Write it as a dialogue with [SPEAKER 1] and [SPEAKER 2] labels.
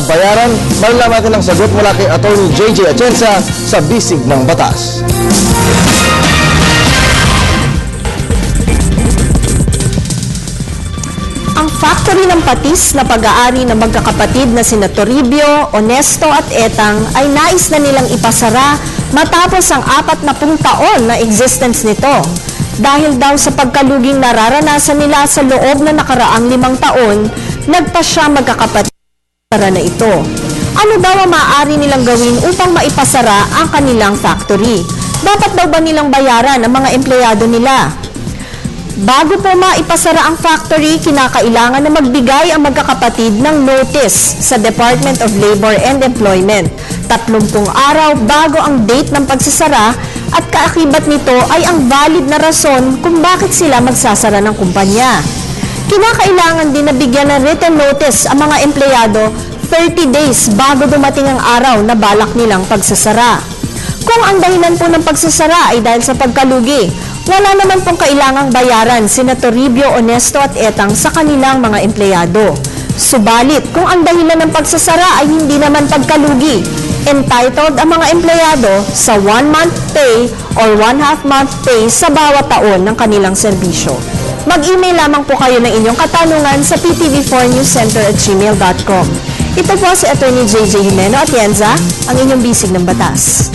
[SPEAKER 1] bayaran? Malalaman natin ang sagot mula kay Attorney JJ Atienza sa Bisig ng Batas.
[SPEAKER 2] Ang factory ng patis na pag-aari ng magkakapatid na sina Toribio, Honesto at Etang ay nais na nilang ipasara matapos ang 40 taon na existence nito. Dahil daw sa pagkaluging nararanasan nila sa loob na nakaraang 5 taon, nagpasya magkakapatid na ito. Ano daw ang maaari nilang gawin upang maipasara ang kanilang factory? Dapat daw ba nilang bayaran ang mga empleyado nila? Bago po maipasara ang factory, kinakailangan na magbigay ang magkakapatid ng notice sa Department of Labor and Employment. 30 araw bago ang date ng pagsasara at kaakibat nito ay ang valid na rason kung bakit sila magsasara ng kumpanya. Kinakailangan din na bigyan ng written notice ang mga empleyado 30 days bago dumating ang araw na balak nilang pagsasara. Kung ang dahilan po ng pagsasara ay dahil sa pagkalugi, wala naman pong kailangang bayaran sina Toribio, Honesto at Etang sa kanilang mga empleyado. Subalit, kung ang dahilan ng pagsasara ay hindi naman pagkalugi, entitled ang mga empleyado sa 1-month pay or 1/2 month pay sa bawat taon ng kanilang serbisyo. Mag-email lamang po kayo ng inyong katanungan sa ptv4newscenter@gmail.com. Ito po si Attorney JJ Atienza, ang inyong bisig ng batas.